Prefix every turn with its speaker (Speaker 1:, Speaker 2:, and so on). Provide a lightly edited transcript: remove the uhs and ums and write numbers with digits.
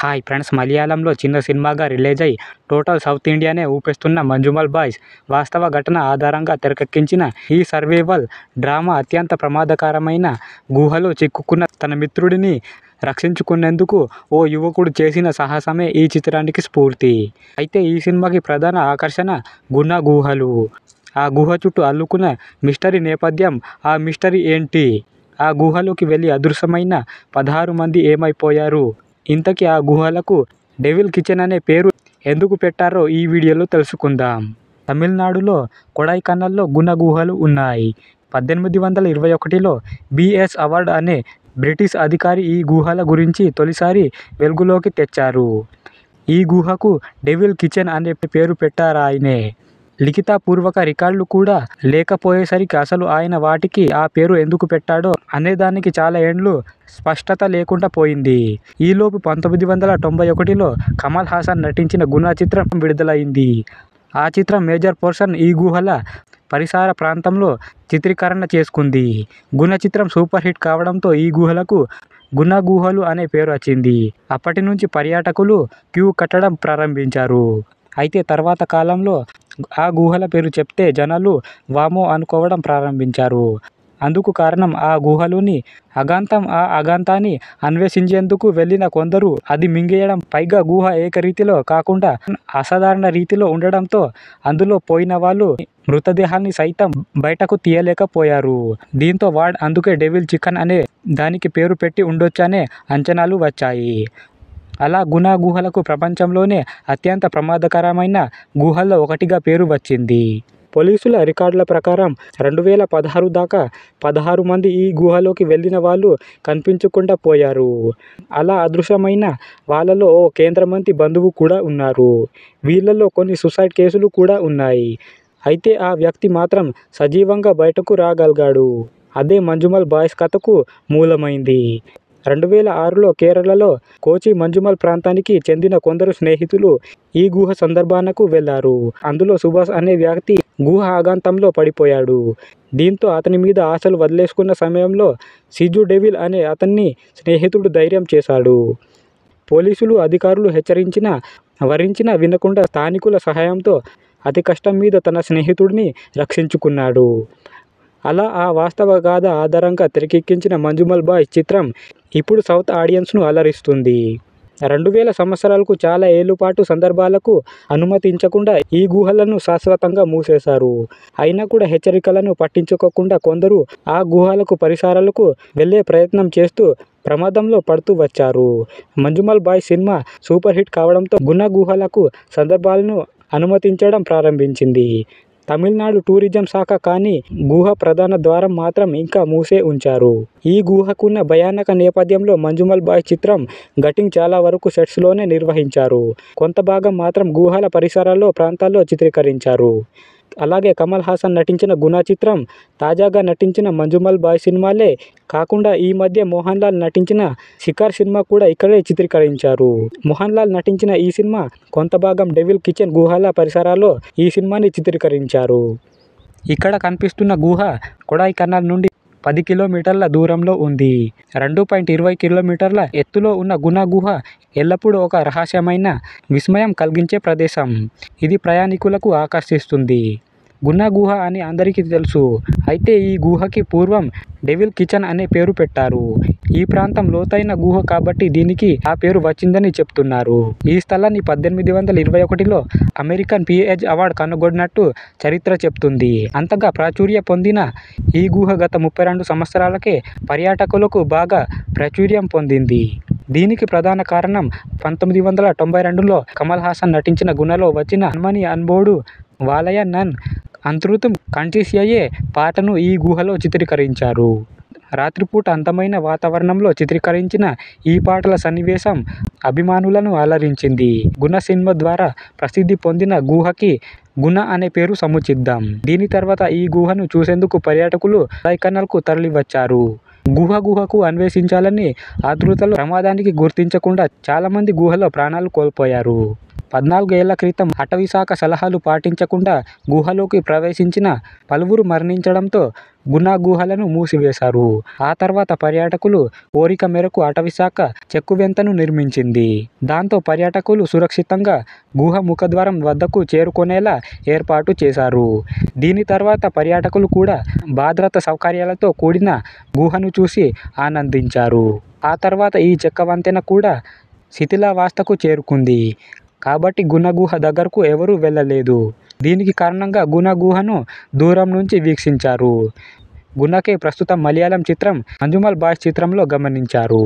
Speaker 1: Hi friends, మలయాళంలో చిన్న సినిమాగా రిలీజ్ అయి టోటల్ సౌత్ ఇండియానే ఊపేస్తున్న మంజుమల్ బాయ్స్ వాస్తవ ఘటన ఆధారంగా తెరకెక్కించిన ఈ సర్వైవల్ డ్రామా అత్యంత ప్రమాదకరమైన గుహలో చిక్కుకున్న తన మిత్రుడిని రక్షించుకునేందుకు ఓ యువకుడు చేసిన సాహసమే ఈ చిత్రానికి స్ఫూర్తి. అయితే ఈ సినిమాకి ప్రధాన ఆకర్షణ గుణ గుహలు. ఆ గుహ చుట్టూ అల్లుకున్న మిస్టరీ నేపథ్యం. ఆ మిస్టరీ ఏంటి? ఆ గుహలోకి వెళ్ళి అదృశ్యమైన 16 మంది ఏమైపోయారు? ఇంతకీ ఆ గుహలకు డెవిల్ కిచెన్ అనే పేరు ఎందుకు పెట్టారో ఈ వీడియోలో తెలుసుకుందాం. తమిళనాడులో కొడైకనాల్లో గుణ గుహలు ఉన్నాయి. 1821లో బిఎస్ అవార్డ్ అనే బ్రిటిష్ అధికారి ఈ గుహల గురించి తొలిసారి వెలుగులోకి తెచ్చారు. ఈ గుహకు డెవిల్ కిచెన్ అనే పేరు పెట్టారాయనే. లిఖితపూర్వక రికార్డులు కూడా లేకపోయేసరికి అసలు ఆయన వాటికి ఆ పేరు ఎందుకు పెట్టాడో అనేదానికి చాలా ఏండ్లు స్పష్టత లేకుండా పోయింది. ఈలోపు 1991లో కమల్ హాసన్ నటించిన గుణ చిత్రం విడుదలైంది. ఆ చిత్రం మేజర్ పోర్షన్ ఈ గుహల పరిసర ప్రాంతంలో చిత్రీకరణ చేసుకుంది. గుణ చిత్రం సూపర్ హిట్ కావడంతో ఈ గుహలకు గుణ గుహలు అనే పేరు వచ్చింది. అప్పటి నుంచి పర్యాటకులు క్యూ కట్టడం ప్రారంభించారు. అయితే తర్వాత కాలంలో ఆ గుహల పేరు చెప్తే జనాలు వామ్మో అనుకోవడం ప్రారంభించారు. అందుకు కారణం ఆ గుహలోని అగాంతం. ఆ అగాంతాన్ని అన్వేషించేందుకు వెళ్ళిన కొందరు అది మింగేయడం, పైగా గుహ ఏకరీతిలో కాకుండా అసాధారణ రీతిలో ఉండడంతో అందులో పోయిన వాళ్ళు మృతదేహాన్ని సైతం బయటకు తీయలేకపోయారు. దీంతో అందుకే డెవిల్ చికెన్ అనే దానికి పేరు పెట్టి ఉండొచ్చనే అంచనాలు వచ్చాయి. అలా గుణ గుహలకు ప్రపంచంలోనే అత్యంత ప్రమాదకరమైన గుహల్లో ఒకటిగా పేరు వచ్చింది. పోలీసుల రికార్డుల ప్రకారం 2016 దాకా 16 మంది ఈ గుహలోకి వెళ్ళిన వాళ్ళు కనిపించకుండా పోయారు. అలా అదృశ్యమైన వాళ్ళలో ఓ కేంద్ర మంత్రి బంధువు కూడా ఉన్నారు. వీళ్ళలో కొన్ని సూసైడ్ కేసులు కూడా ఉన్నాయి. అయితే ఆ వ్యక్తి మాత్రం సజీవంగా బయటకు రాగలిగాడు. అదే మంజుమల్ బాయ్స్ కథకు మూలమైంది. 2006లో కేరళలో కోచి మంజుమల్ ప్రాంతానికి చెందిన కొందరు స్నేహితులు ఈ గుహ సందర్శనకు వెళ్లారు. అందులో సుభాష్ అనే వ్యక్తి గుహ అగాంతంలో పడిపోయాడు. దీంతో అతని మీద ఆశలు వదిలేసుకున్న సమయంలో సిజు డెవిల్ అనే అతన్ని స్నేహితుడు ధైర్యం చేశాడు. పోలీసులు అధికారులు వరించినా వినకుండా స్థానికుల సహాయంతో అతి కష్టం మీద తన స్నేహితుడిని రక్షించుకున్నాడు. అలా ఆ వాస్తవ గాథ ఆధారంగా తెరకెక్కించిన మంజుమల్ బాయ్స్ చిత్రం ఇప్పుడు సౌత్ ఆడియన్స్ను అలరిస్తుంది. 2000 సంవత్సరాలకు చాలా ఏళ్లపాటు సందర్శకులకు అనుమతించకుండా ఈ గుహలను శాశ్వతంగా మూసేశారు. అయినా కూడా హెచ్చరికలను పట్టించుకోకుండా కొందరు ఆ గుహలకు పరిసరాలకు వెళ్లే ప్రయత్నం చేస్తూ ప్రమాదంలో పడుతూ వచ్చారు. Manjummel boys cinema super hit కావడంతో గుణ గుహలకు సందర్శకులను అనుమతించడం ప్రారంభించింది తమిళనాడు టూరిజం శాఖ. కానీ గుహ ప్రధాన ద్వారం మాత్రం ఇంకా మూసే ఉంచారు. ఈ గుహకున్న భయానక నేపథ్యంలో మంజుమల్ బాయ్స్ చిత్రం షూటింగ్ చాలా వరకు సెట్స్లోనే నిర్వహించారు. కొంత భాగం మాత్రం గుహల పరిసరాల్లో ప్రాంతాల్లో చిత్రీకరించారు. అలాగే కమల్ హాసన్ నటించిన గుణ చిత్రం, తాజాగా నటించిన మంజుమల్ బాయ్స్ సినిమాలే కాకుండా ఈ మధ్య మోహన్ లాల్ నటించిన శికార్ సినిమా కూడా ఇక్కడే చిత్రీకరించారు. మోహన్ లాల్ నటించిన ఈ సినిమా కొంత భాగం డెవిల్ కిచెన్ గుహల పరిసరాల్లో ఈ సినిమాని చిత్రీకరించారు. ఇక్కడ కనిపిస్తున్న గుహ కొడైకనాల్ నుండి 10 కిలోమీటర్ల దూరంలో ఉంది. 2.20 కిలోమీటర్ల ఎత్తులో ఉన్న గుణ గుహ ఎల్లప్పుడూ ఒక రహస్యమైన, విస్మయం కలిగించే ప్రదేశం. ఇది ప్రయాణికులకు ఆకర్షిస్తుంది. గుణ గుహ అని అందరికీ తెలుసు. అయితే ఈ గుహకి పూర్వం డెవిల్ కిచెన్ అనే పేరు పెట్టారు. ఈ ప్రాంతం లోతైన గుహ కాబట్టి దీనికి ఆ పేరు వచ్చిందని చెప్తున్నారు. ఈ స్థలాన్ని 1821లో అమెరికన్ పీఏజ్ అవార్డ్ కనుగొన్నట్టు చరిత్ర చెప్తుంది. అంతగా ప్రాచుర్యం పొందిన ఈ గుహ గత 32 సంవత్సరాలకే పర్యాటకులకు బాగా ప్రాచుర్యం పొందింది. దీనికి ప్రధాన కారణం 1992లో కమల్ హాసన్ నటించిన గుణలో వచ్చిన అన్మని అన్బోడు వాలయ నన్ అంతృతం కంటిస్యయే పాటను ఈ గుహలో చిత్రీకరించారు. రాత్రిపూట అందమైన వాతావరణంలో చిత్రీకరించిన ఈ పాటల సన్నివేశం అభిమానులను అలరించింది. గుణ సినిమా ద్వారా ప్రసిద్ధి పొందిన గుహకి గుణ అనే పేరు సముచితం. దీని తర్వాత ఈ గుహను చూసేందుకు పర్యాటకులు కొడైకనాల్కు తరలివచ్చారు. గుహకు అన్వేషించాలని ఆతృతలో ప్రమాదానికి గుర్తించకుండా చాలామంది గుహలో ప్రాణాలు కోల్పోయారు. 14 ఏళ్ల క్రితం అటవీశాఖ సలహాలు పాటించకుండా గుహలోకి ప్రవేశించిన పలువురు మరణించడంతో గునా గుహలను మూసివేశారు. ఆ తర్వాత పర్యాటకులు కోరిక మేరకు అటవీశాఖ చెక్కువెంతను నిర్మించింది. దాంతో పర్యాటకులు సురక్షితంగా గుహ ముఖద్వారం వద్దకు చేరుకునేలా ఏర్పాటు చేశారు. దీని తర్వాత పర్యాటకులు కూడా భద్రతా సౌకర్యాలతో కూడిన గుహను చూసి ఆనందించారు. ఆ తర్వాత ఈ చెక్క వంతెన కూడా శిథిలావస్థకు చేరుకుంది. కాబట్టి గునా గుహ దగ్గరకు ఎవరూ వెళ్ళలేదు. దీనికి కారణంగా గునా గుహను దూరం నుంచి వీక్షించారు. గునాకే ప్రస్తుతం మలయాళం చిత్రం మంజుమల్ బాయ్స్ చిత్రంలో గమనించారు.